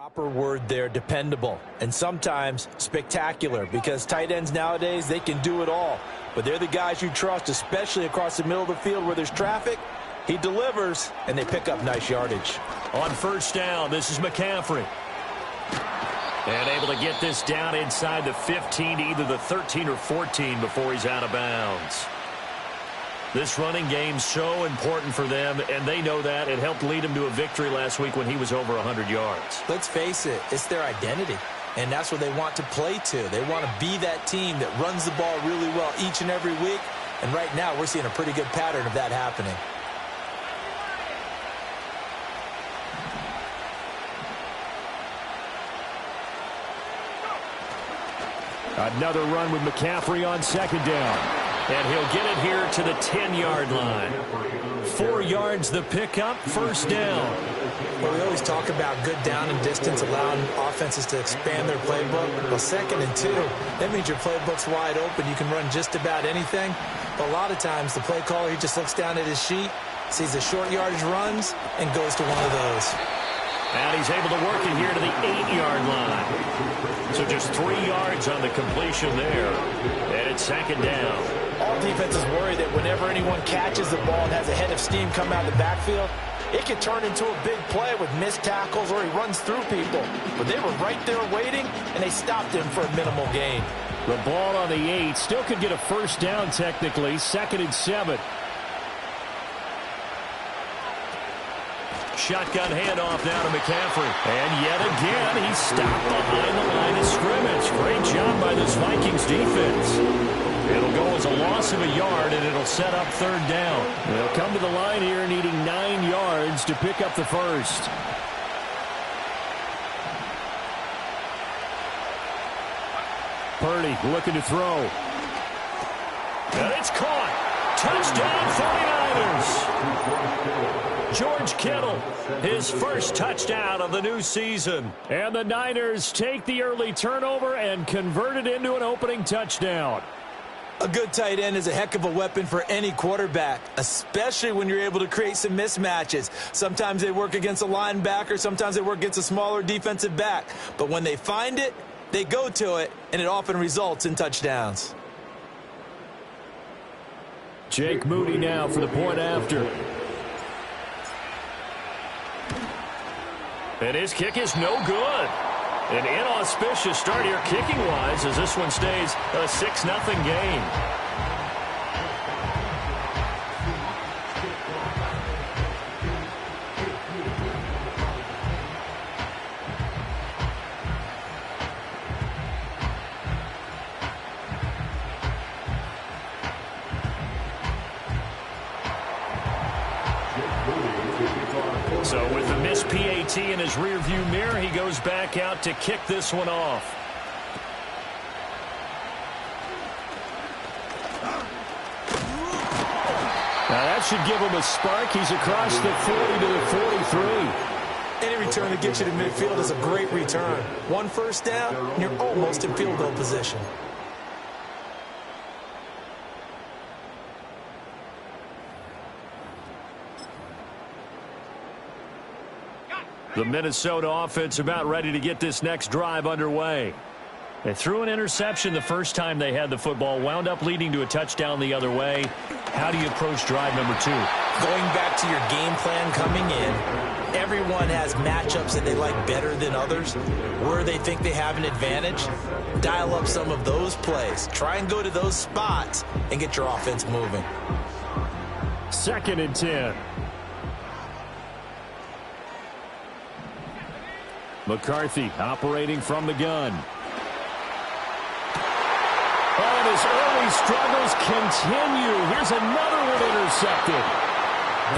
Proper word there, dependable, and sometimes spectacular, because tight ends nowadays, they can do it all. But they're the guys you trust, especially across the middle of the field where there's traffic. He delivers, and they pick up nice yardage. On first down, this is McCaffrey. And able to get this down inside the 15 to either the 13 or 14 before he's out of bounds. This running game's so important for them, and they know that. It helped lead him to a victory last week when he was over 100 yards. Let's face it, it's their identity, and that's what they want to play to. They want to be that team that runs the ball really well each and every week, and right now we're seeing a pretty good pattern of that happening. Another run with McCaffrey on second down. And he'll get it here to the 10-yard line. 4 yards the pickup, first down. Well, we always talk about good down and distance, allowing offenses to expand their playbook. Well, 2nd and 2, that means your playbook's wide open. You can run just about anything. But a lot of times, the play caller, he just looks down at his sheet, sees the short yardage runs, and goes to one of those. And he's able to work it here to the 8-yard line. So just 3 yards on the completion there. And it's 2nd down. All defenses worry that whenever anyone catches the ball and has a head of steam come out of the backfield, it can turn into a big play with missed tackles or he runs through people. But they were right there waiting, and they stopped him for a minimal gain. The ball on the 8 still could get a first down technically. 2nd and 7. Shotgun handoff now to McCaffrey. And yet again, he's stopped behind the line of scrimmage. Great job by this Vikings defense. It'll go as a loss of a yard, and it'll set up 3rd down. They'll come to the line here needing 9 yards to pick up the first. Purdy looking to throw. And it's caught. Touchdown 49ers. George Kittle, his first touchdown of the new season. And the Niners take the early turnover and convert it into an opening touchdown. A good tight end is a heck of a weapon for any quarterback, especially when you're able to create some mismatches. Sometimes they work against a linebacker, sometimes they work against a smaller defensive back. But when they find it, they go to it, and it often results in touchdowns. Jake Moody now for the point after. And his kick is no good. An inauspicious start here kicking-wise as this one stays a 6-0 game. So with the missed PAT in his rearview mirror, he goes back out to kick this one off. Now that should give him a spark. He's across the 40 to the 43. Any return that gets you to midfield is a great return. 1 first down, and you're almost in field goal position. The Minnesota offense about ready to get this next drive underway. They threw an interception the first time they had the football, wound up leading to a touchdown the other way. How do you approach drive number 2? Going back to your game plan coming in, everyone has matchups that they like better than others. Where they think they have an advantage, dial up some of those plays. Try and go to those spots and get your offense moving. 2nd and 10. McCarthy operating from the gun. Oh, and his early struggles continue. Here's another one intercepted.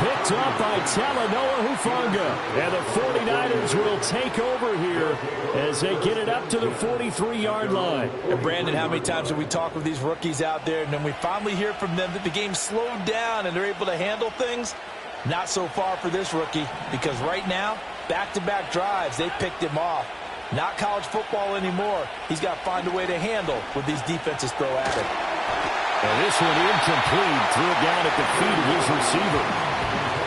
Picked up by Talanoa Hufanga. And the 49ers will take over here as they get it up to the 43-yard line. And Brandon, how many times have we talked with these rookies out there, and then we finally hear from them that the game slowed down and they're able to handle things? Not so far for this rookie, because right now, back-to-back drives, they picked him off. Not college football anymore. He's got to find a way to handle what these defenses throw at him. And this one incomplete. Threw it down at the feet of his receiver.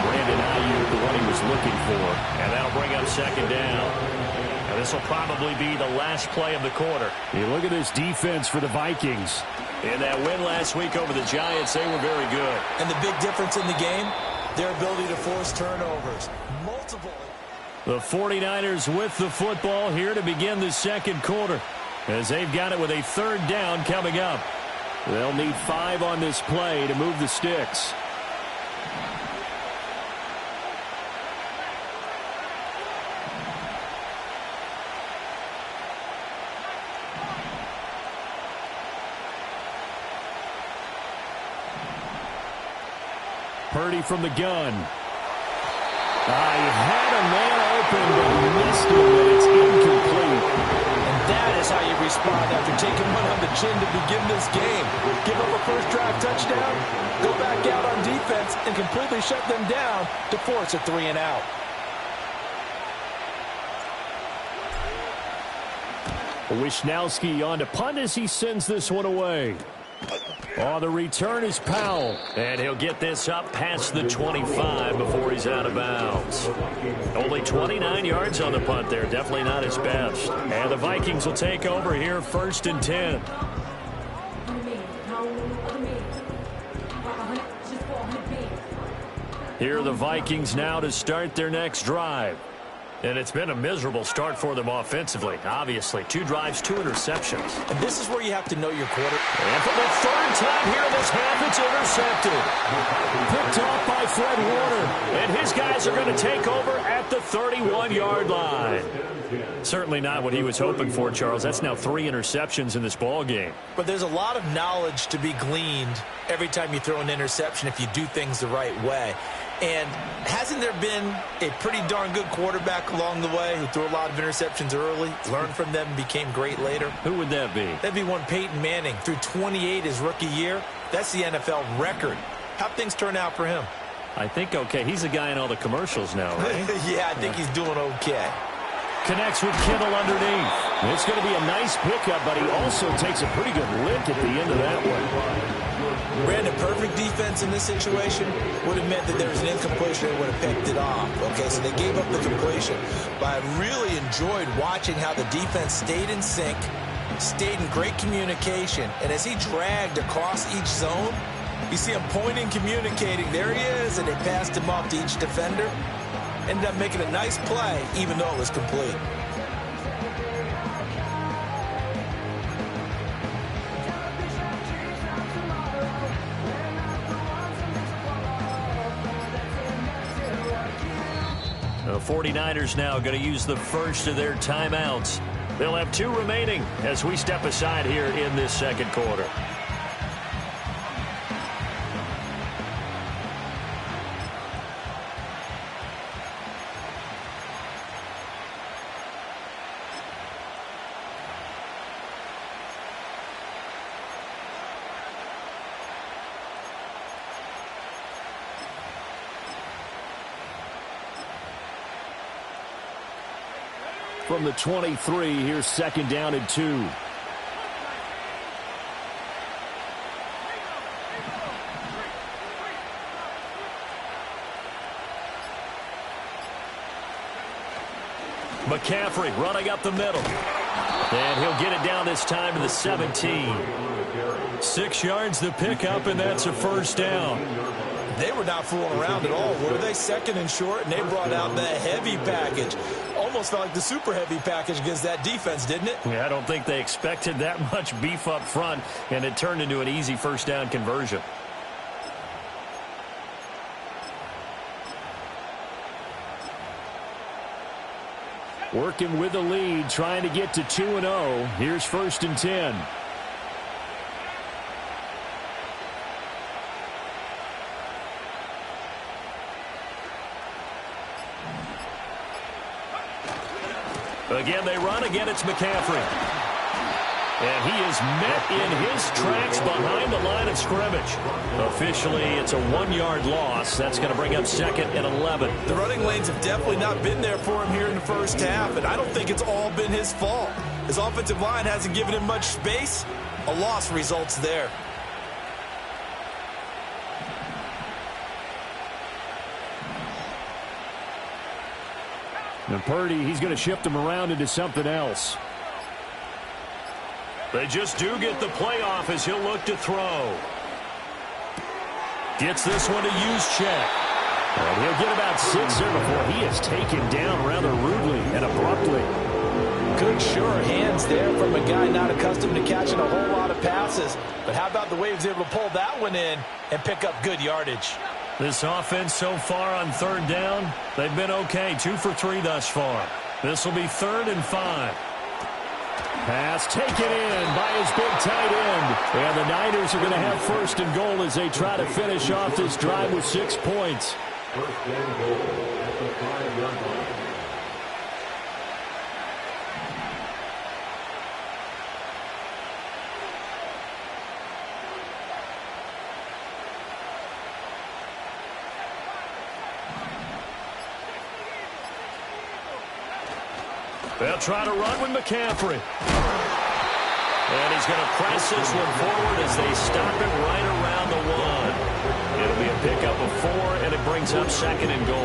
Brandon Ayuk, the one he was looking for. And that'll bring up second down. And this will probably be the last play of the quarter. You look at this defense for the Vikings. In that win last week over the Giants, they were very good. And the big difference in the game, their ability to force turnovers. Multiple. The 49ers with the football here to begin the second quarter, as they've got it with a third down coming up. They'll need 5 on this play to move the sticks. Purdy from the gun. I had a man open, but missed him, and it's incomplete. And that is how you respond after taking one on the chin to begin this game. Give up a first drive touchdown, go back out on defense, and completely shut them down to force a 3 and out. Wishnowski on to punt as he sends this one away. Oh, the return is Powell. And he'll get this up past the 25 before he's out of bounds. Only 29 yards on the punt there. Definitely not his best. And the Vikings will take over here, 1st and 10. Here are the Vikings now to start their next drive. And it's been a miserable start for them offensively. Obviously, 2 drives, 2 interceptions. And this is where you have to know your quarter. And for the 3rd time here in this half, it's intercepted. Picked off by Fred Warner. And his guys are going to take over at the 31-yard line. Certainly not what he was hoping for, Charles. That's now 3 interceptions in this ball game. But there's a lot of knowledge to be gleaned every time you throw an interception if you do things the right way. And hasn't there been a pretty darn good quarterback along the way who threw a lot of interceptions early, learned from them, became great later? Who would that be? That'd be one Peyton Manning. Threw 28 his rookie year. That's the NFL record. How'd things turn out for him? I think okay. He's the guy in all the commercials now, right? Yeah, I think he's doing okay. Connects with Kittle underneath. It's going to be a nice pickup, but he also takes a pretty good lick at the end of that one. Brandon, perfect defense in this situation would have meant that there was an incompletion and would have picked it off. Okay, so they gave up the completion. But I really enjoyed watching how the defense stayed in sync, stayed in great communication. And as he dragged across each zone, you see him pointing, communicating. There he is, and they passed him off to each defender. Ended up making a nice play, even though it was complete. The 49ers now going to use the first of their timeouts. They'll have 2 remaining as we step aside here in this second quarter. From the 23, here's 2nd down and 2. McCaffrey running up the middle. And he'll get it down this time to the 17. 6 yards to pick up, and that's a 1st down. They were not fooling around at all, were they? 2nd and short, and they brought out the heavy package. Almost felt like the super heavy package against that defense, didn't it? Yeah, I don't think they expected that much beef up front, and it turned into an easy 1st down conversion. Working with the lead, trying to get to 2-0. Here's 1st and 10. Again, they run. Again, it's McCaffrey. And he is met in his tracks behind the line of scrimmage. Officially, it's a 1-yard loss. That's going to bring up 2nd and 11. The running lanes have definitely not been there for him here in the first half, and I don't think it's all been his fault. His offensive line hasn't given him much space. A loss results there. And Purdy, he's going to shift him around into something else. They just do get the playoff as he'll look to throw. Gets this one to Juszczyk. And he'll get about 6 there before he is taken down rather rudely and abruptly. Good, sure hands there from a guy not accustomed to catching a whole lot of passes. But how about the way he was able to pull that one in and pick up good yardage? This offense so far on 3rd down, they've been okay. 2 for 3 thus far. This will be 3rd and 5. Pass taken in by his big tight end. And the Niners are going to have 1st and goal as they try to finish off this drive with 6 points. 1st and goal at the 5-yard line. They'll try to run with McCaffrey. And he's going to press this one forward as they stop it right around the 1. It'll be a pickup of 4, and it brings up 2nd and goal.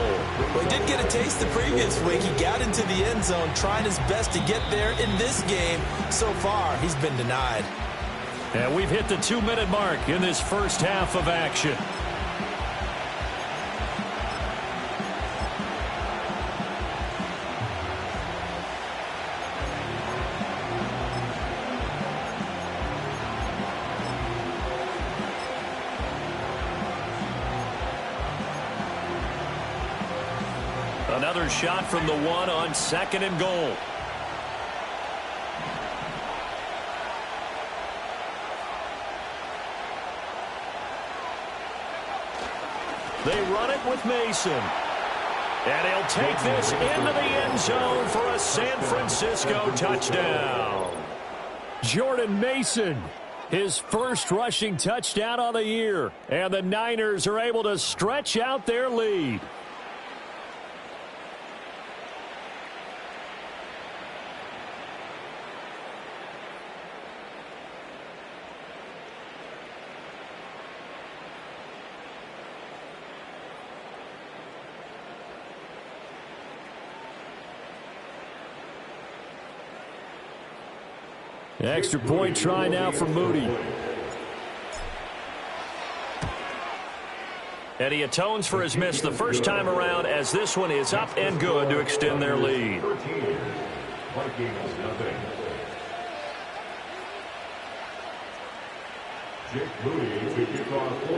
Well, he did get a taste the previous week. He got into the end zone trying his best to get there in this game. So far, he's been denied. And we've hit the 2-minute mark in this first half of action. Another shot from the 1 on 2nd and goal. They run it with Mason. And he'll take this into the end zone for a San Francisco touchdown. Jordan Mason, his first rushing touchdown on the year. And the Niners are able to stretch out their lead. Extra point try now for Moody. And he atones for his miss the first time around as this one is up and good to extend their lead.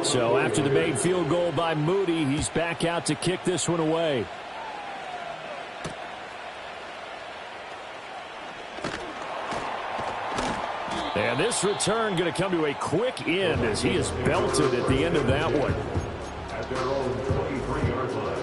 So after the made field goal by Moody, he's back out to kick this one away. And this return going to come to a quick end as he is belted at the end of that one. At their own 23-yard line.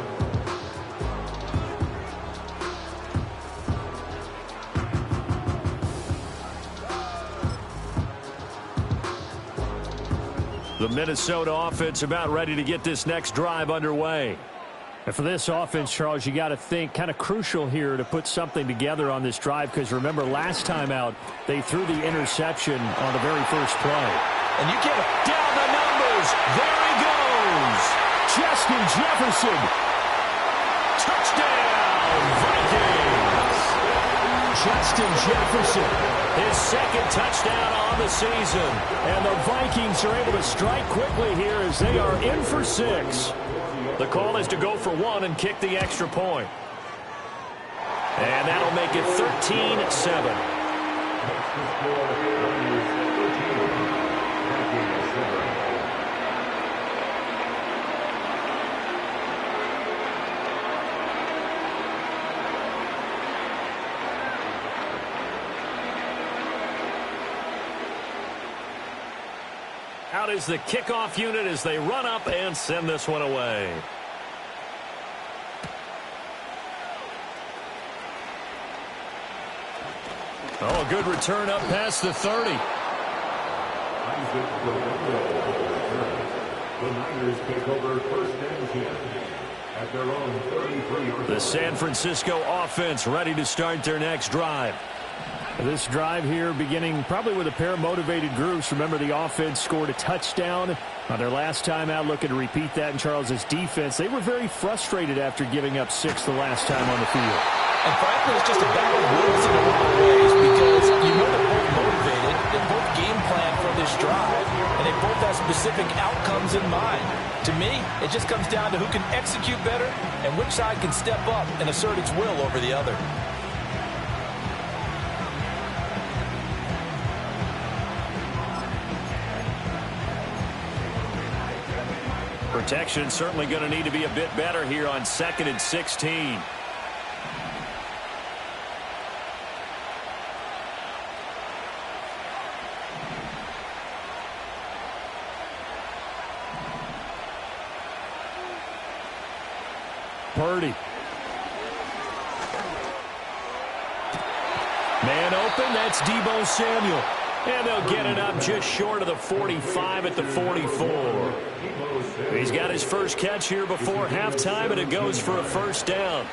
The Minnesota offense about ready to get this next drive underway. And for this offense, Charles, you got to think kind of crucial here to put something together on this drive because remember last time out they threw the interception on the very first play. And you get down the numbers. There he goes. Justin Jefferson. Touchdown, Vikings. Justin Jefferson. His 2nd touchdown on the season. And the Vikings are able to strike quickly here as they are in for 6. The call is to go for 1 and kick the extra point. And that'll make it 13-7. Out is the kickoff unit as they run up and send this one away. Oh, a good return up past the 30. The Niners take over 1st and 10 at their own 33-yard. The San Francisco offense ready to start their next drive. This drive here beginning probably with a pair of motivated groups. Remember, the offense scored a touchdown on their last time out, looking to repeat that in Charles's defense. They were very frustrated after giving up 6 the last time on the field. And frankly, it's just a battle of wills in a lot of ways because you know they're both motivated, they both game plan for this drive, and they both have specific outcomes in mind. To me, it just comes down to who can execute better and which side can step up and assert its will over the other. Protection certainly going to need to be a bit better here on 2nd and 16. Purdy. Man open, that's Deebo Samuel. And they'll get it up just short of the 45 at the 44. He's got his first catch here before halftime, and it goes for a first down.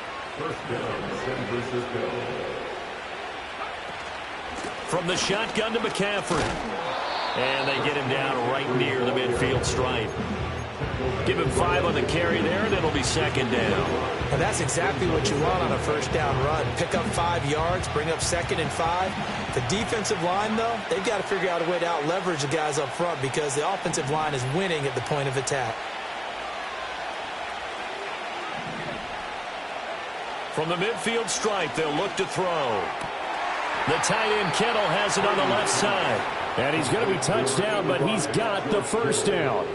From the shotgun to McCaffrey. And they get him down right near the midfield stripe. Give him 5 on the carry there, and it'll be 2nd down. And that's exactly what you want on a first down run. Pick up 5 yards, bring up 2nd and 5. The defensive line, though, they've got to figure out a way to out-leverage the guys up front because the offensive line is winning at the point of attack. From the midfield stripe, they'll look to throw. The tight end Kittle has it on the left side. And he's going to be touched down, but he's got the first down.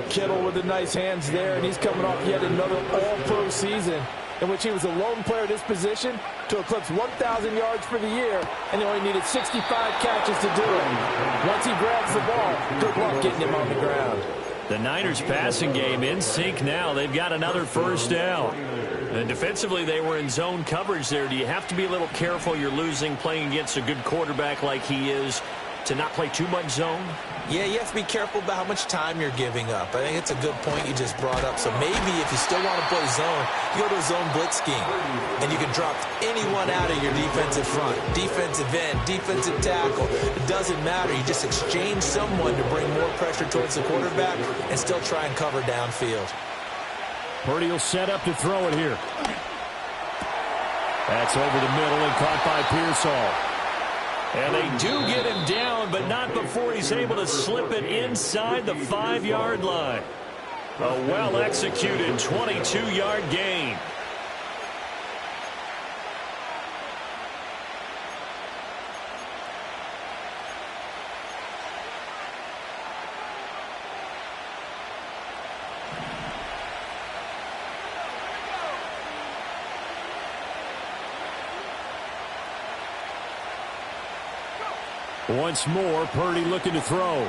Kittle with the nice hands there, and he's coming off yet another all-pro season in which he was a lone player at his position to eclipse 1,000 yards for the year, and he only needed 65 catches to do it. Once he grabs the ball, good luck getting him on the ground. The Niners passing game in sync now. They've got another first down. And defensively, they were in zone coverage there. Do you have to be a little careful? You're losing playing against a good quarterback like he is to not play too much zone? Yeah, you have to be careful about how much time you're giving up. I think it's a good point you just brought up. So maybe if you still want to play zone, you go to a zone blitz scheme. And you can drop anyone out of your defensive front. Defensive end, defensive tackle. It doesn't matter. You just exchange someone to bring more pressure towards the quarterback and still try and cover downfield. Purdy will set up to throw it here. That's over the middle and caught by Pearsall. And they do get him down, but not before he's able to slip it inside the 5-yard line. A well-executed 22-yard gain. Once more, Purdy looking to throw.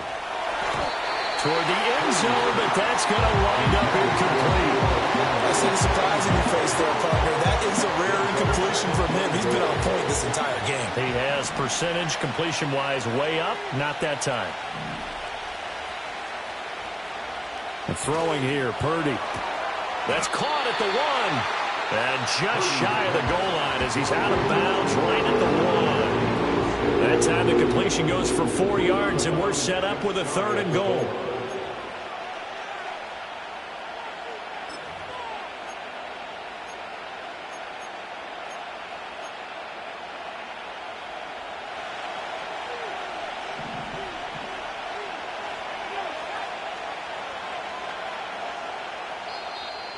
Toward the end zone, but that's going to wind up incomplete. I see the surprise in your face there, partner. That is a rare incompletion from him. He's been on point this entire game. He has percentage completion-wise way up. Not that time. And throwing here, Purdy. That's caught at the 1. And just shy of the goal line as he's out of bounds right at the 1. That time the completion goes for 4 yards, and we're set up with a 3rd and goal.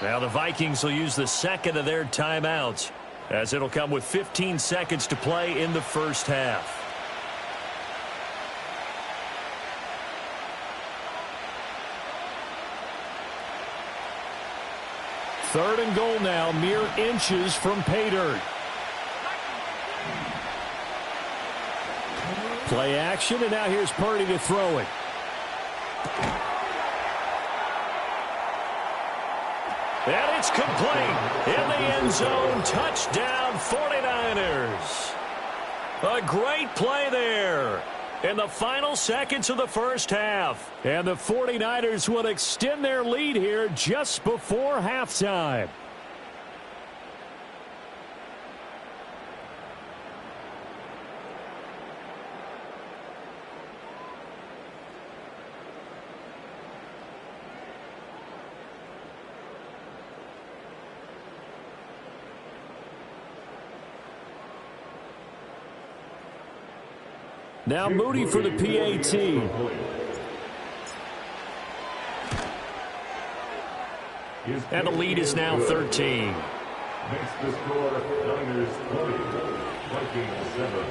Now the Vikings will use the 2nd of their timeouts, as it'll come with 15 seconds to play in the first half. Third and goal now, mere inches from pay dirt. Play action, and now here's Purdy to throw it. And it's complete. In the end zone, touchdown 49ers. A great play there in the final seconds of the first half. And the 49ers will extend their lead here just before halftime. Now Moody for the PAT. And the lead is now 13. Makes the score Niners 20, Vikings 7.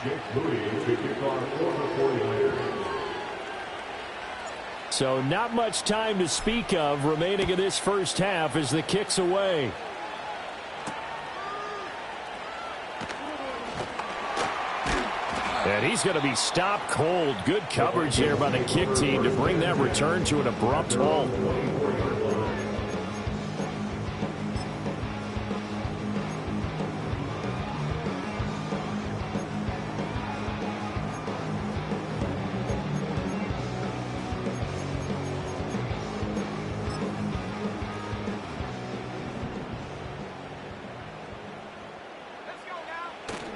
Jake Moody to kick off for the 49ers. So not much time to speak of remaining in this first half as the kick's away. And he's going to be stopped cold. Good coverage there by the kick team to bring that return to an abrupt halt.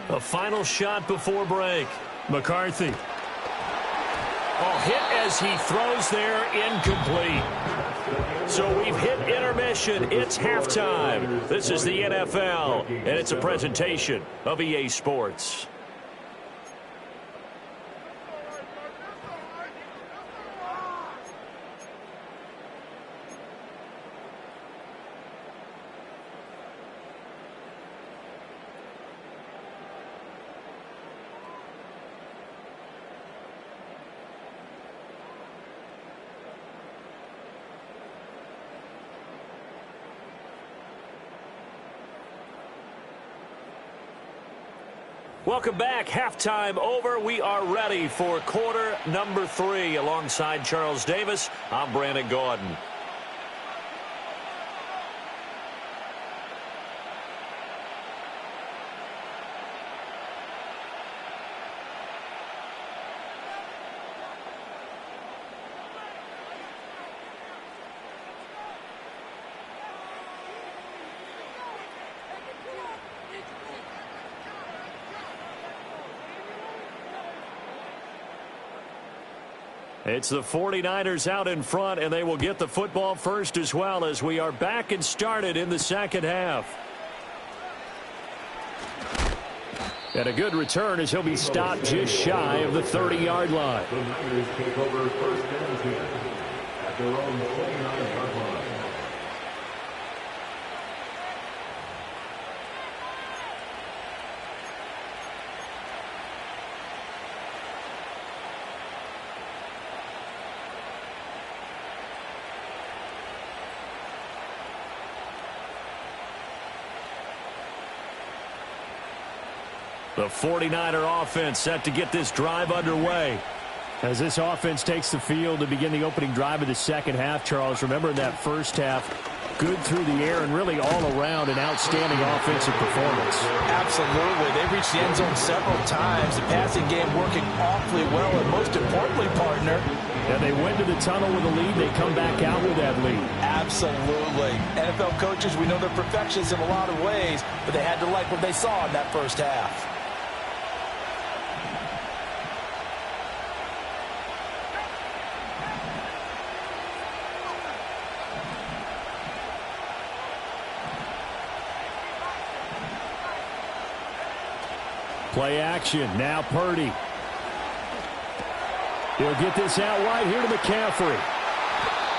A final shot before break. McCarthy. Hit as he throws there, incomplete. So we've hit intermission. It's halftime. This is the NFL, and it's a presentation of EA Sports. Welcome back. Halftime over. We are ready for quarter number 3. Alongside Charles Davis, I'm Brandon Gordon. It's the 49ers out in front, and they will get the football first as well as we are back and started in the second half. And a good return as he'll be stopped just shy of the 30-yard line. The Niners take over first and 10 at their own 29-yard line. The 49er offense set to get this drive underway. As this offense takes the field to begin the opening drive of the second half, Charles, remember in that first half, good through the air and really all around an outstanding offensive performance. Absolutely. They reached the end zone several times. The passing game working awfully well, and most importantly, partner, and they went to the tunnel with a lead. They come back out with that lead. Absolutely. NFL coaches, we know they're perfectionists in a lot of ways, but they had to like what they saw in that first half. Play action. Now Purdy. He'll get this out wide here to McCaffrey.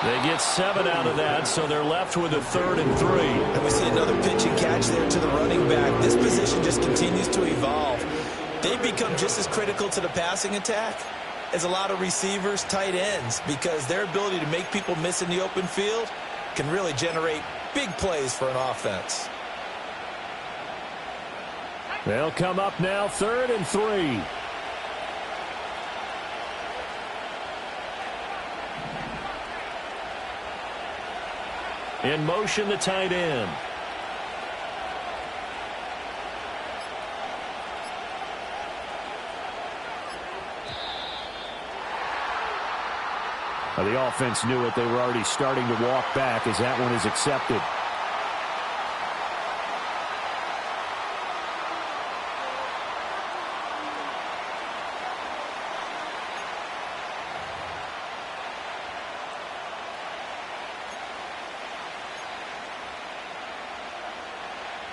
They get 7 out of that, so they're left with a 3rd and 3. And we see another pitch and catch there to the running back. This position just continues to evolve. They become just as critical to the passing attack as a lot of receivers, tight ends, because their ability to make people miss in the open field can really generate big plays for an offense. They'll come up now 3rd and 3. In motion, the tight end. Now, the offense knew it. They were already starting to walk back as that one is accepted.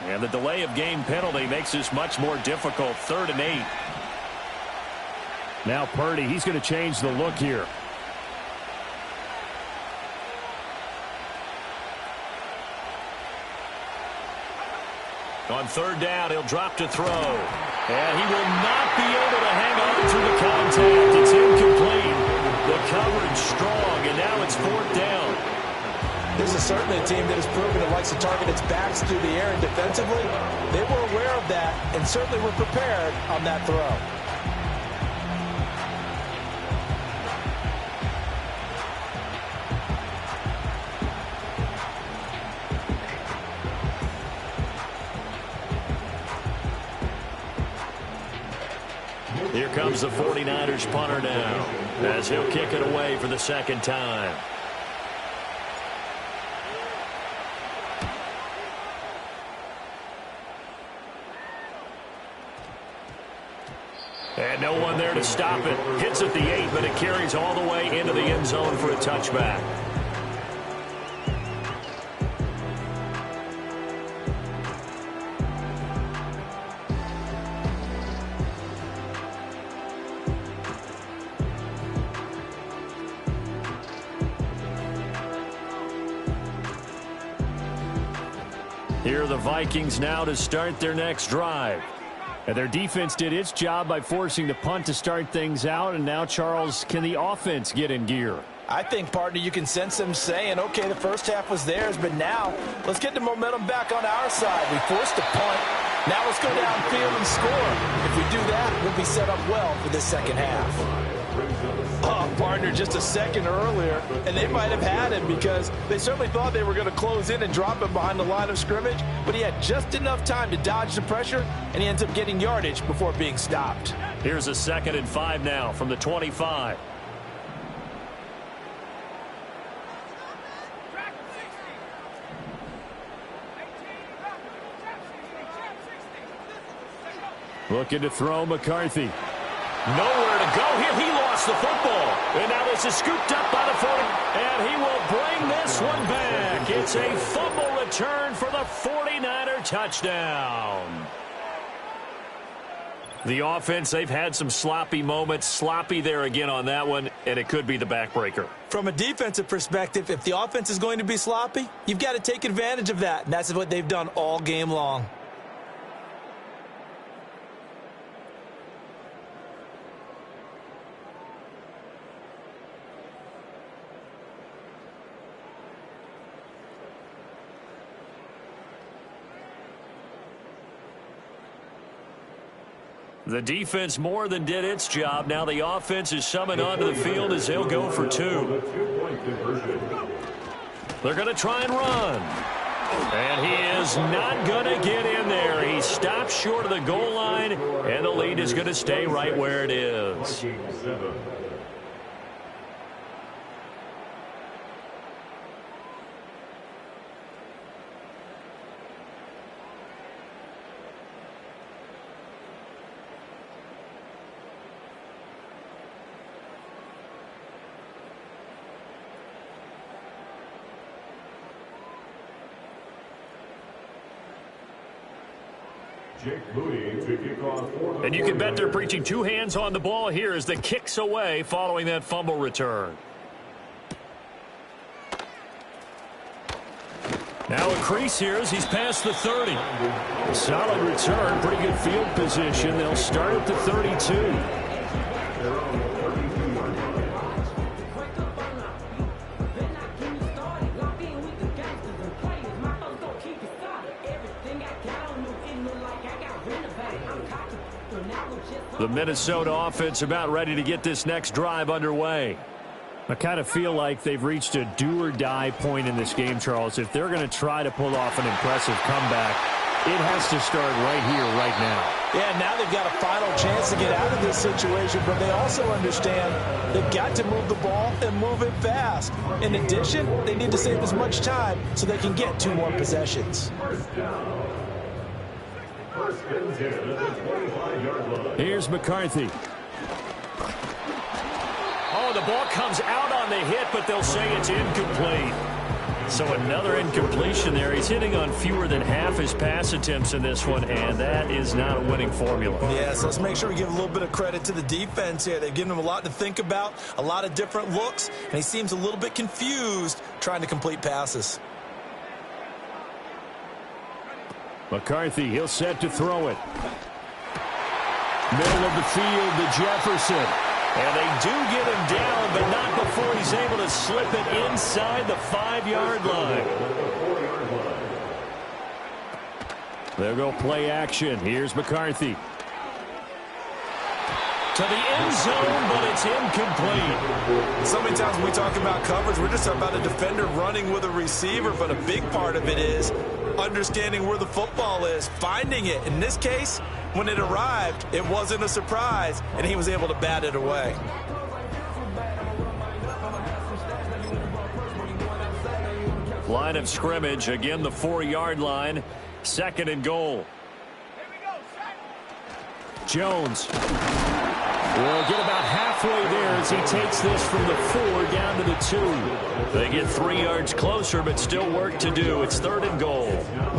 And the delay of game penalty makes this much more difficult. 3rd and 8. Now Purdy, he's going to change the look here. On 3rd down, he'll drop to throw. And he will not be able to hang on through the contact. It's incomplete. The coverage strong, and now it's 4th down. This is certainly a team that has proven it likes to target its backs through the air and defensively. They were aware of that and certainly were prepared on that throw. Here comes the 49ers punter now as he'll kick it away for the 2nd time. And no one there to stop it. Hits at the 8, but it carries all the way into the end zone for a touchback. Here are the Vikings now to start their next drive. And their defense did its job by forcing the punt to start things out. And now, Charles, can the offense get in gear? I think, partner, you can sense them saying, okay, the first half was theirs, but now let's get the momentum back on our side. We forced a punt. Now let's go downfield and score. If we do that, we'll be set up well for this 2nd half. Oh, partner, just a second earlier, and they might have had him because they certainly thought they were going to close in and drop him behind the line of scrimmage, but he had just enough time to dodge the pressure, and he ends up getting yardage before being stopped. Here's a 2nd and 5 now from the 25. Looking to throw McCarthy. Nowhere to go here. He lost the football. And now this is scooped up by the 40. And he will bring this one back. It's a fumble return for the 49er touchdown. The offense, they've had some sloppy moments. Sloppy there again on that one, and it could be the backbreaker. From a defensive perspective, if the offense is going to be sloppy, you've got to take advantage of that. And that's what they've done all game long. The defense more than did its job. Now the offense is summoned onto the field as they'll go for 2. They're going to try and run. And he is not going to get in there. He stops short of the goal line, and the lead is going to stay right where it is. And you can bet they're preaching 2 hands on the ball here as the kick's away following that fumble return. Now a crease here as he's past the 30. A solid return, pretty good field position. They'll start at the 32. The Minnesota offense about ready to get this next drive underway. I kind of feel like they've reached a do-or-die point in this game, Charles. If they're going to try to pull off an impressive comeback, it has to start right here, right now. Yeah, now they've got a final chance to get out of this situation, but they also understand they've got to move the ball and move it fast. In addition, they need to save as much time so they can get 2 more possessions. Here's McCarthy. Oh, the ball comes out on the hit, but they'll say it's incomplete. So another incompletion there. He's hitting on fewer than half his pass attempts in this one, and that is not a winning formula. Yeah, so let's make sure we give a little bit of credit to the defense here. They've given him a lot to think about, a lot of different looks, and he seems a little bit confused trying to complete passes. McCarthy, he'll set to throw it. Middle of the field to Jefferson. And they do get him down, but not before he's able to slip it inside the 5-yard line. They'll go play action. Here's McCarthy. To the end zone, but it's incomplete. So many times when we talk about coverage, we're just talking about a defender running with a receiver, but a big part of it is understanding where the football is, finding it. In this case, when it arrived, it wasn't a surprise, and he was able to bat it away. Line of scrimmage, again the 4-yard line, 2nd and goal. Jones will get about halfway there as he takes this from the 4 down to the 2. They get 3 yards closer, but still work to do. It's 3rd and goal.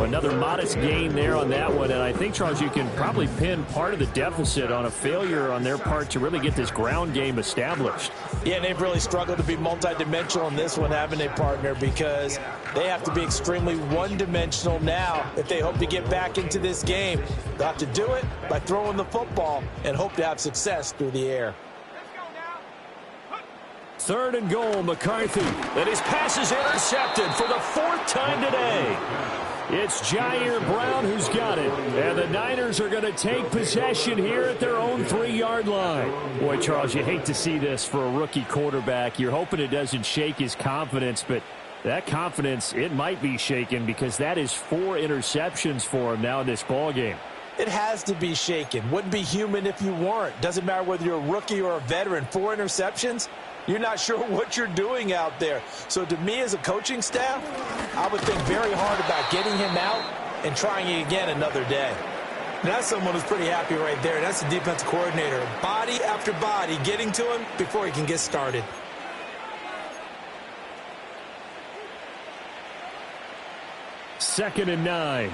Another modest gain there on that one, and I think, Charles, you can probably pin part of the deficit on a failure on their part to really get this ground game established. Yeah, and they've really struggled to be multidimensional in this one, having a partner, because they have to be extremely one-dimensional now if they hope to get back into this game. They'll have to do it by throwing the football and hope to have success through the air. 3rd and goal, McCarthy. And his pass is intercepted for the 4th time today. It's Jair Brown who's got it. And the Niners are going to take possession here at their own 3-yard line. Boy, Charles, you hate to see this for a rookie quarterback. You're hoping it doesn't shake his confidence, but that confidence, it might be shaken because that is 4 interceptions for him now in this ballgame. It has to be shaken. Wouldn't be human if you weren't. Doesn't matter whether you're a rookie or a veteran. 4 interceptions, you're not sure what you're doing out there. So to me as a coaching staff, I would think very hard about getting him out and trying it again another day. Now that's someone who's pretty happy right there. That's the defensive coordinator. Body after body getting to him before he can get started. Second and 9.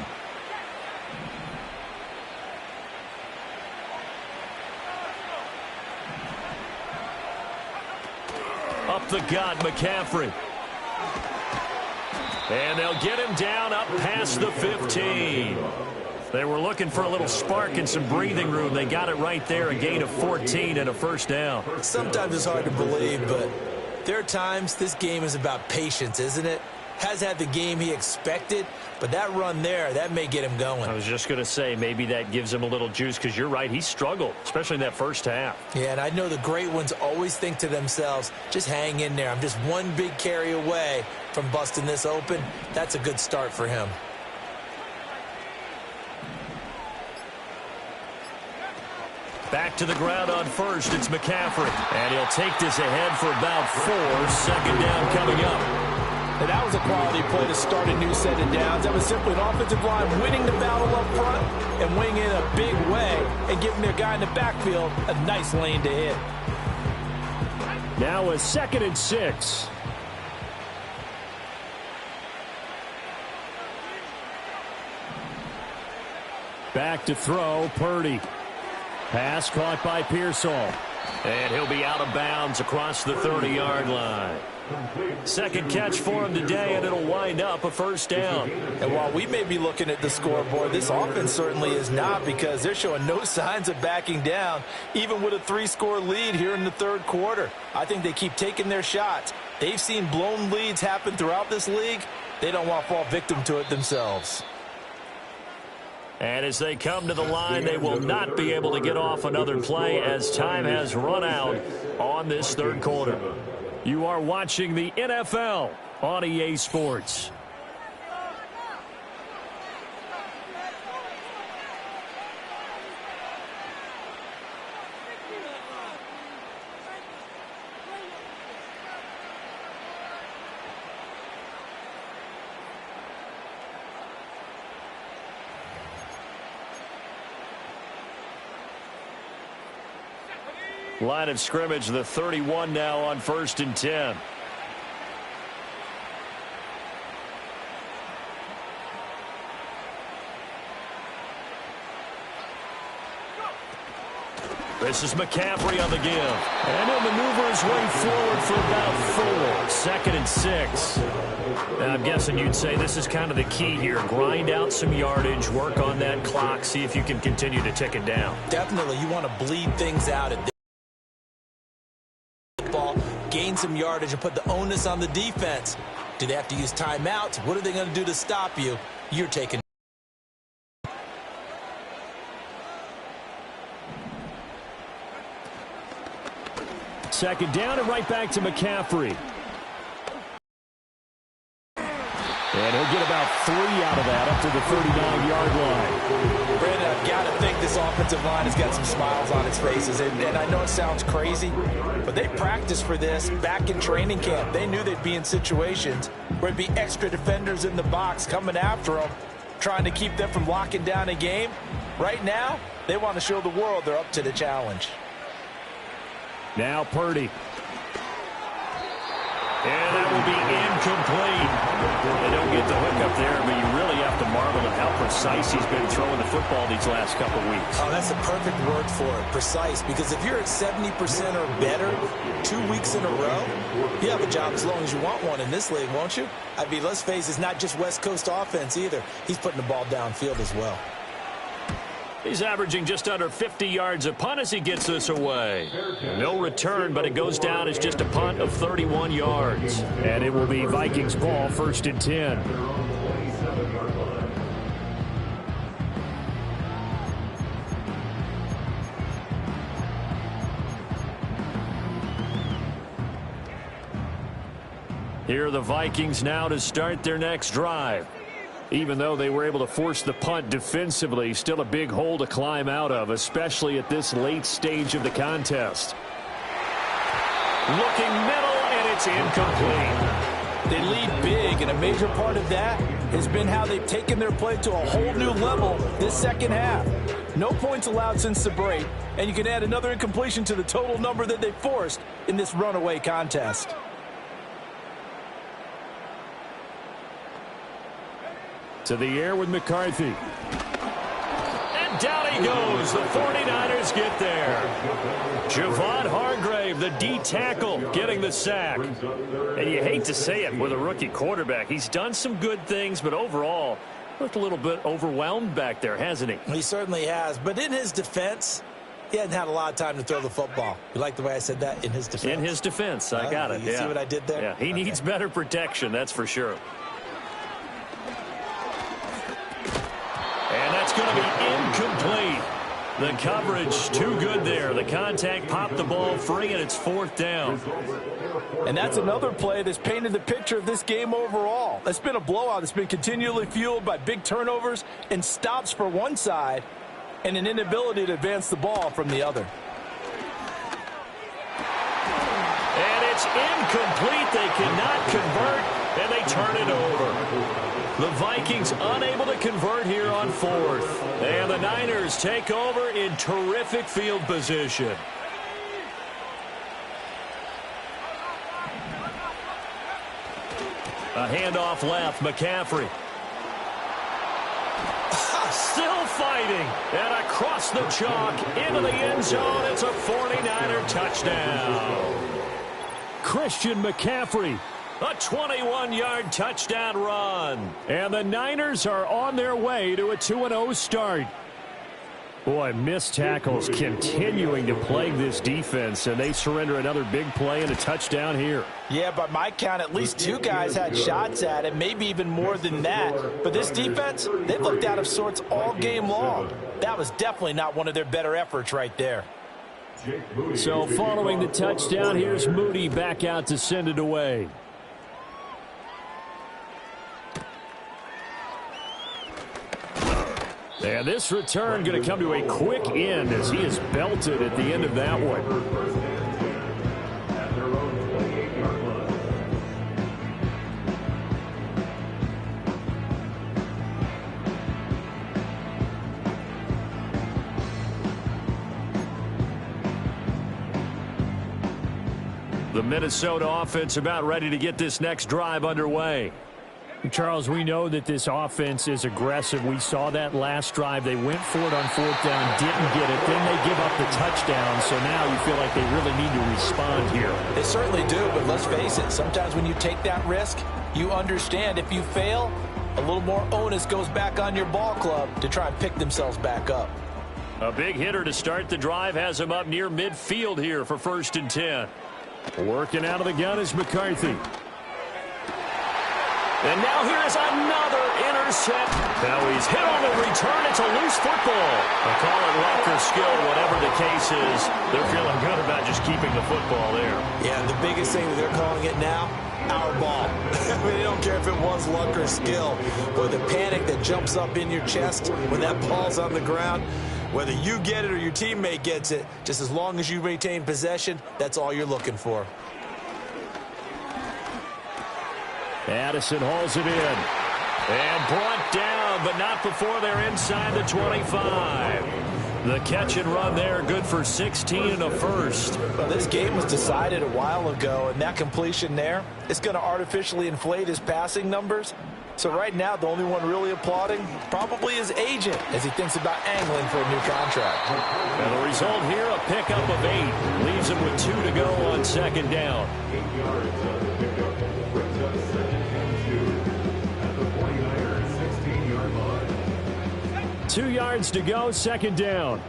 Up the gut, McCaffrey. And they'll get him down up past the 15. They were looking for a little spark and some breathing room. They got it right there, a gain of 14 and a 1st down. Sometimes it's hard to believe, but there are times this game is about patience, isn't it? Has had the game he expected, but that run there, that may get him going. I was just going to say, maybe that gives him a little juice, because you're right, he struggled, especially in that first half. Yeah, and I know the great ones always think to themselves, just hang in there. I'm just one big carry away from busting this open. That's a good start for him. Back to the ground on first, it's McCaffrey. And he'll take this ahead for about 4. 2nd down coming up. And that was a quality play to start a new set of downs. That was simply an offensive line winning the battle up front and winning in a big way and giving their guy in the backfield a nice lane to hit. Now a 2nd and 6. Back to throw, Purdy. Pass caught by Pearsall. And he'll be out of bounds across the 30-yard line. 2nd catch for him today, and it'll wind up a 1st down. And while we may be looking at the scoreboard, this offense certainly is not, because they're showing no signs of backing down, even with a 3-score lead here in the 3rd quarter. I think they keep taking their shots. They've seen blown leads happen throughout this league. They don't want to fall victim to it themselves. And as they come to the line, they will not be able to get off another play as time has run out on this 3rd quarter. You are watching the NFL on EA Sports. Line of scrimmage, the 31 now on 1st and 10. This is McCaffrey on the give. And he'll maneuver his way forward for about 4. 2nd and 6. Now, I'm guessing you'd say this is kind of the key here. Grind out some yardage, work on that clock, see if you can continue to tick it down. Definitely, you want to bleed things out at the ball, gain some yardage, and put the onus on the defense. Do they have to use timeouts? What are they going to do to stop you? You're taking. Second down and right back to McCaffrey. And he'll get about 3 out of that up to the 39-yard line. Brandon, I've got to think this offensive line has got some smiles on its faces. And I know it sounds crazy, but they practiced for this back in training camp. They knew they'd be in situations where it'd be extra defenders in the box coming after them, trying to keep them from locking down a game. Right now, they want to show the world they're up to the challenge. Now Purdy. And that will be incomplete. They don't get the hook up there, but you really have to marvel at how precise he's been throwing the football these last couple weeks. Oh, that's the perfect word for it, precise. Because if you're at 70% or better 2 weeks in a row, you have a job as long as you want one in this league, won't you? I mean, let's face it, it's not just West Coast offense either. He's putting the ball downfield as well. He's averaging just under 50 yards a punt as he gets this away. No return, but it goes down as just a punt of 31 yards. And it will be Vikings ball, 1st and 10. Here are the Vikings now to start their next drive. Even though they were able to force the punt defensively, still a big hole to climb out of, especially at this late stage of the contest. Looking middle, and it's incomplete. They lead big, and a major part of that has been how they've taken their play to a whole new level this second half. No points allowed since the break, and you can add another incompletion to the total number that they forced in this runaway contest. To the air with McCarthy. And down he goes. The 49ers get there. Javon Hargrave, the D tackle, getting the sack. And you hate to say it with a rookie quarterback. He's done some good things, but overall, looked a little bit overwhelmed back there, hasn't he? He certainly has. But in his defense, he hadn't had a lot of time to throw the football. You like the way I said that? In his defense. In his defense. I got it. You see what I did there? Yeah, he needs better protection, that's for sure. And that's going to be incomplete. The coverage too good there. The contact popped the ball free, and it's 4th down. And that's another play that's painted the picture of this game overall. It's been a blowout. It's been continually fueled by big turnovers and stops for one side and an inability to advance the ball from the other. And it's incomplete. They cannot convert, and they turn it over. The Vikings unable to convert here on 4th. And the Niners take over in terrific field position. A handoff left, McCaffrey. Still fighting. And across the chalk into the end zone. It's a 49er touchdown. Christian McCaffrey. A 21-yard touchdown run. And the Niners are on their way to a 2-0 start. Boy, missed tackles continuing to plague this defense, and they surrender another big play and a touchdown here. Yeah, by my count, at least 2 guys had shots at it, maybe even more than that. But this defense, they've looked out of sorts all game long. That was definitely not one of their better efforts right there. So following the touchdown, here's Moody back out to send it away. And this return going to come to a quick end as he is belted at the end of that one. The Minnesota offense about ready to get this next drive underway. Charles, we know that this offense is aggressive. We saw that last drive. They went for it on 4th down, didn't get it. Then they give up the touchdown, so now you feel like they really need to respond here. They certainly do, but let's face it, sometimes when you take that risk, you understand if you fail, a little more onus goes back on your ball club to try and pick themselves back up. A big hitter to start the drive has him up near midfield here for 1st and 10. Working out of the gun is McCarthy. And now here is another intercept. Now he's hit on the return. It's a loose football. They call it luck or skill, whatever the case is. They're feeling good about just keeping the football there. Yeah, the biggest thing that they're calling it now, our ball. I mean, they don't care if it was luck or skill, but the panic that jumps up in your chest when that ball's on the ground, whether you get it or your teammate gets it, just as long as you retain possession, that's all you're looking for. Addison hauls it in. And brought down, but not before they're inside the 25. The catch and run there, good for 16 and a first. Well, this game was decided a while ago, and that completion there is going to artificially inflate his passing numbers. So right now, the only one really applauding probably his agent as he thinks about angling for a new contract. And the result here, a pickup of 8. Leaves him with 2 to go on 2nd down. 8 yards on the pickup. Brings up 2nd and 2 at the 49ers 16-yard line. 2 yards to go, 2nd down.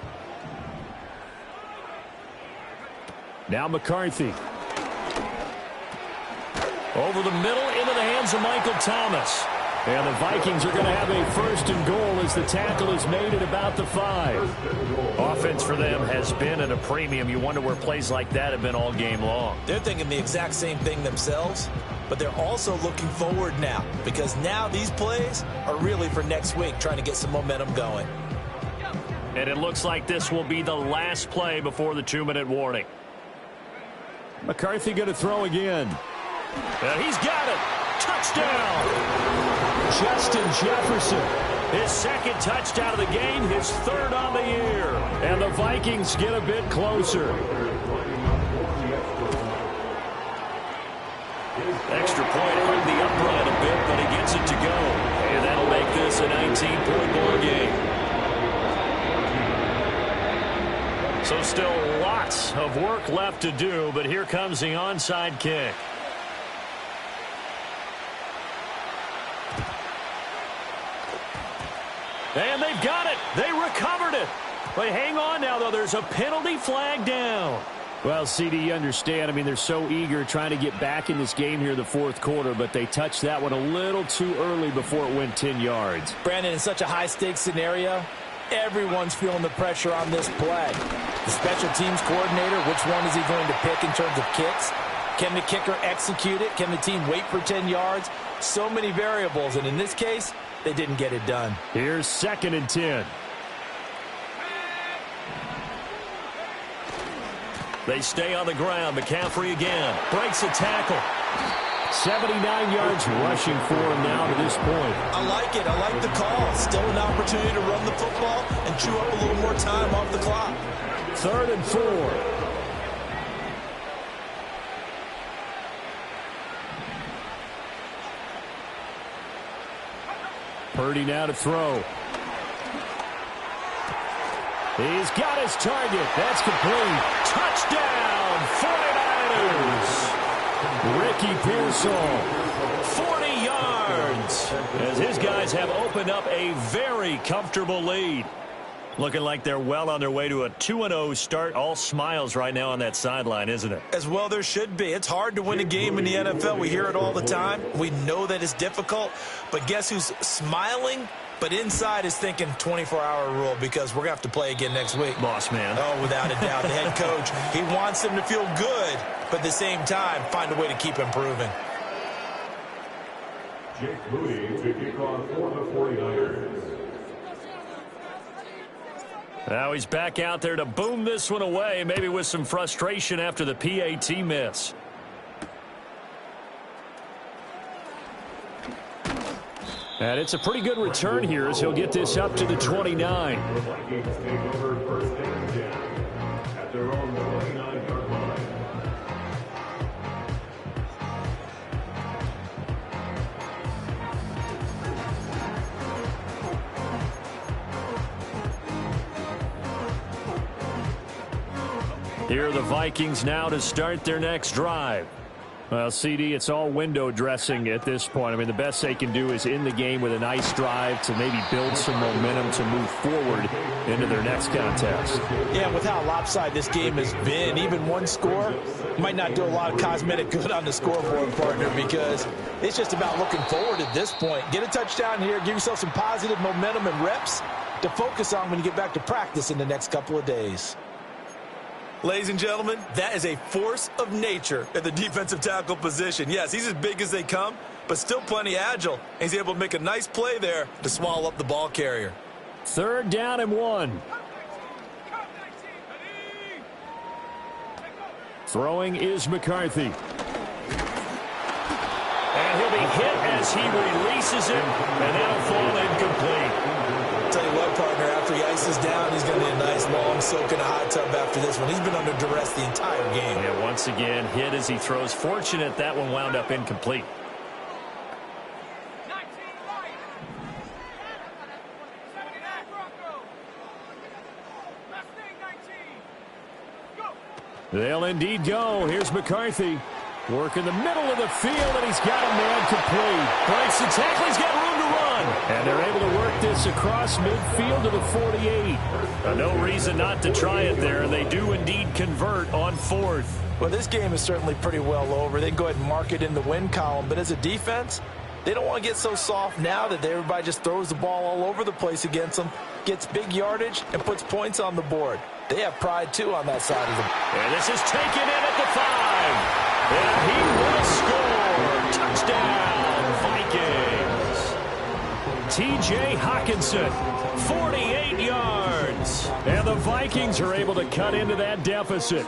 Now McCarthy. Over the middle, into the hands of Michael Thomas. And the Vikings are going to have a 1st and goal as the tackle is made at about the 5. Offense for them has been at a premium. You wonder where plays like that have been all game long. They're thinking the exact same thing themselves, but they're also looking forward now because now these plays are really for next week, trying to get some momentum going. And it looks like this will be the last play before the 2-minute warning. McCarthy going to throw again. And he's got it. Touchdown. Justin Jefferson. His 2nd touchdown of the game, his 3rd on the year. And the Vikings get a bit closer. Extra point hurt the upright a bit, but he gets it to go. And that'll make this a 19-point ball game. So still lots of work left to do, but here comes the onside kick. And they've got it. They recovered it. But hang on now, though. There's a penalty flag down. Well, CD, you understand. I mean, they're so eager trying to get back in this game here in the 4th quarter, but they touched that one a little too early before it went 10 yards. Brandon, in such a high-stakes scenario, everyone's feeling the pressure on this play. The special teams coordinator, which one is he going to pick in terms of kicks? Can the kicker execute it? Can the team wait for 10 yards? So many variables, and in this case, they didn't get it done. Here's 2nd and 10. They stay on the ground. McCaffrey again. Breaks a tackle. 79 yards rushing for him now to this point. I like it. I like the call. Still an opportunity to run the football and chew up a little more time off the clock. 3rd and 4. Purdy now to throw. He's got his target. That's complete. Touchdown, 49ers. Ricky Pearsall. 40 yards. As his guys have opened up a very comfortable lead. Looking like they're well on their way to a 2-0 start. All smiles right now on that sideline, isn't it? As well there should be. It's hard to win a game in the NFL. We hear it all the time. We know that it's difficult. But guess who's smiling? But inside is thinking 24-hour rule because we're going to have to play again next week. Boss man. Oh, without a doubt. The head coach, he wants them to feel good, but at the same time, find a way to keep improving. Jake Moody to kick off for the 49ers. Now he's back out there to boom this one away, maybe with some frustration after the PAT miss. And it's a pretty good return here as he'll get this up to the 29. The Vikings take over 1st and 10 at their own 29-yard line. Here are the Vikings now to start their next drive. Well, CD, it's all window dressing at this point. I mean, the best they can do is in the game with a nice drive to maybe build some momentum to move forward into their next contest. Yeah, with how lopsided this game has been, even one score might not do a lot of cosmetic good on the scoreboard, partner, because it's just about looking forward at this point. Get a touchdown here, give yourself some positive momentum and reps to focus on when you get back to practice in the next couple of days. Ladies and gentlemen, that is a force of nature at the defensive tackle position. Yes, he's as big as they come, but still plenty agile. He's able to make a nice play there to swallow up the ball carrier. 3rd down and 1. Throwing is McCarthy. And he'll be hit as he releases it, and that'll fall incomplete. Tell you what, partner, after he ices down, he's going to need a nice long soak in a hot tub after this one. He's been under duress the entire game. Yeah, once again, hit as he throws. Fortunate that one wound up incomplete. They'll indeed go. Here's McCarthy. Work in the middle of the field, and he's got a man complete. Breaks the tackle. He's got room to run. And they're able to work this across midfield to the 48. No reason not to try it there, and they do indeed convert on 4th. Well, this game is certainly pretty well over. They can go ahead and mark it in the win column, but as a defense, they don't want to get so soft now that everybody just throws the ball all over the place against them, gets big yardage, and puts points on the board. They have pride, too, on that side of them. And this is taken in at the 5. And he will score. Touchdown, Vikings. T.J. Hawkinson, 48 yards. And the Vikings are able to cut into that deficit.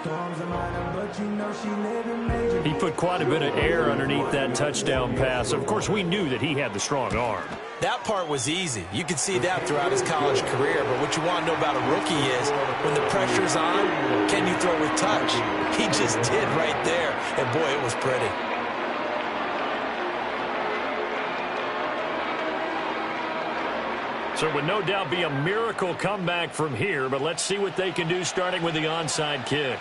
He put quite a bit of air underneath that touchdown pass. Of course, we knew that he had the strong arm. That part was easy. You could see that throughout his college career. But what you want to know about a rookie is when the pressure's on, can you throw with touch? He just did right there. And, boy, it was pretty. So it would no doubt be a miracle comeback from here. But let's see what they can do starting with the onside kick.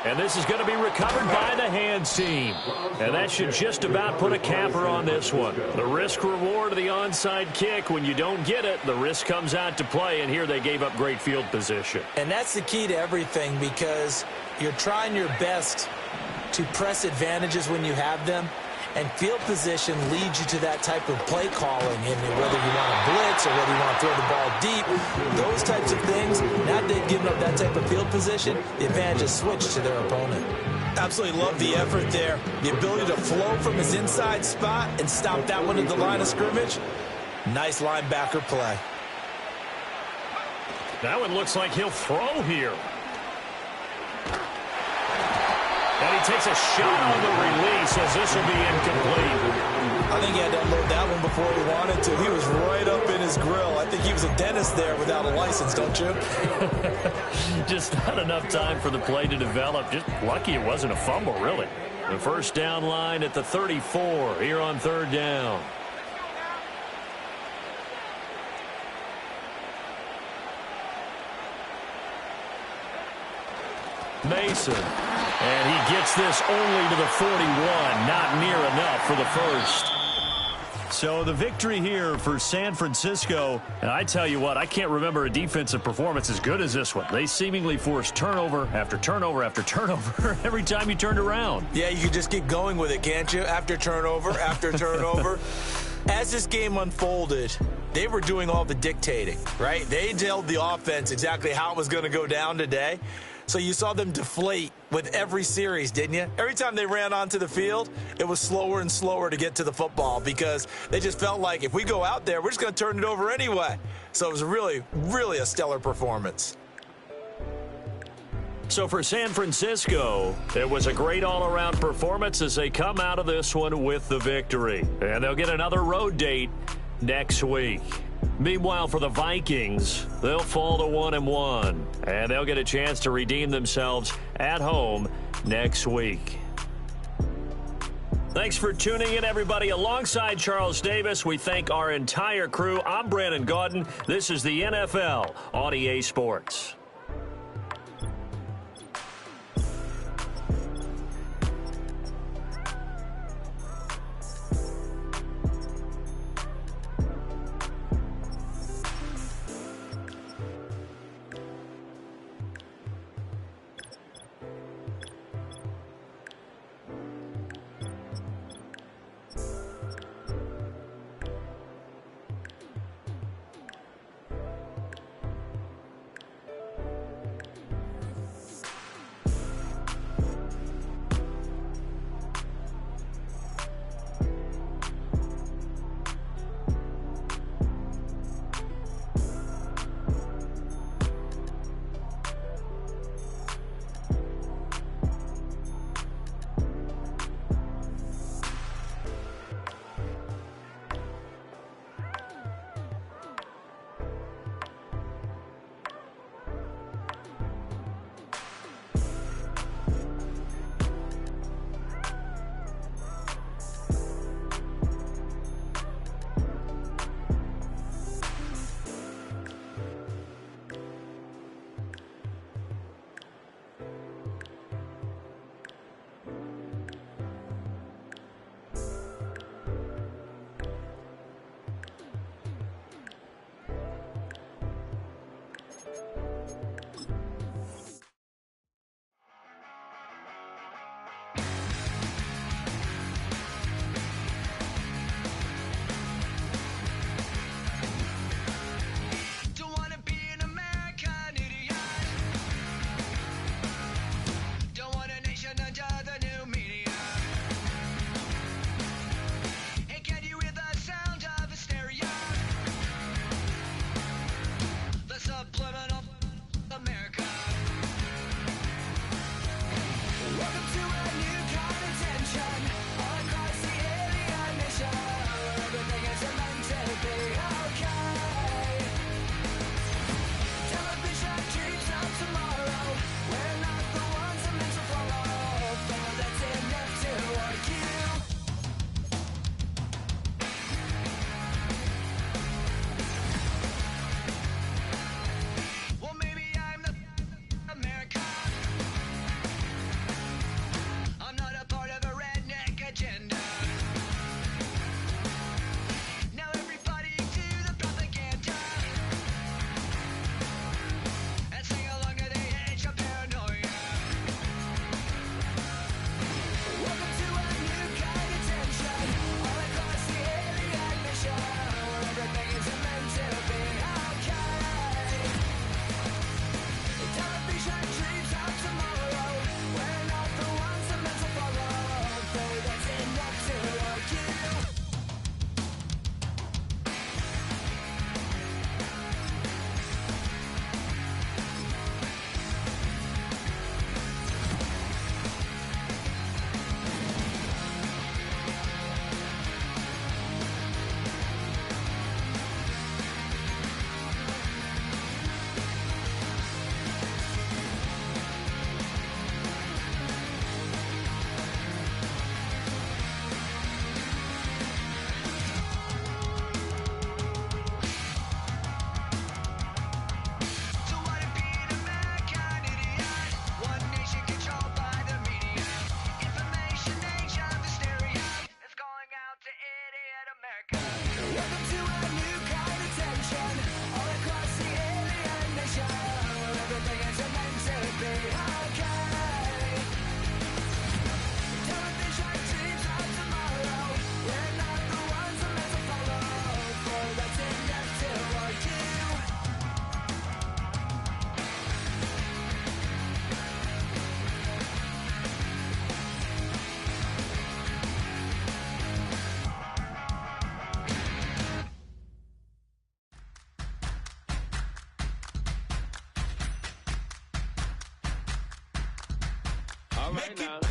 And this is going to be recovered by the hands team. And that should just about put a capper on this one. The risk-reward of the onside kick, when you don't get it, the risk comes out to play, and here they gave up great field position. And that's the key to everything, because you're trying your best to press advantages when you have them, and field position leads you to that type of play calling, and whether you want to blitz or whether you want to throw the ball deep, those types of things, now that they've given up that type of field position, the advantage is switched to their opponent. Absolutely love the effort there. The ability to flow from his inside spot and stop that one at the line of scrimmage. Nice linebacker play. That one looks like he'll throw here. And he takes a shot on the release as this will be incomplete. I think he had to unload that one before he wanted to. He was right up in his grill. I think he was a dentist there without a license, don't you? Just not enough time for the play to develop. Just lucky it wasn't a fumble, really. The first down line at the 34 here on 3rd down. Mason. And he gets this only to the 41. Not near enough for the first. So the victory here for San Francisco. And I tell you what, I can't remember a defensive performance as good as this one. They seemingly forced turnover after turnover after turnover every time you turned around. Yeah, you can just keep going with it, can't you? After turnover, after turnover. As this game unfolded, they were doing all the dictating, right? They told the offense exactly how it was going to go down today. So you saw them deflate with every series, didn't you? Every time they ran onto the field, it was slower and slower to get to the football because they just felt like if we go out there, we're just going to turn it over anyway. So it was really, really a stellar performance. So for San Francisco, it was a great all-around performance as they come out of this one with the victory. And they'll get another road date next week. Meanwhile, for the Vikings, they'll fall to 1-1, and they'll get a chance to redeem themselves at home next week. Thanks for tuning in, everybody. Alongside Charles Davis, we thank our entire crew. I'm Brandon Gaudin. This is the NFL on EA Sports. All right now.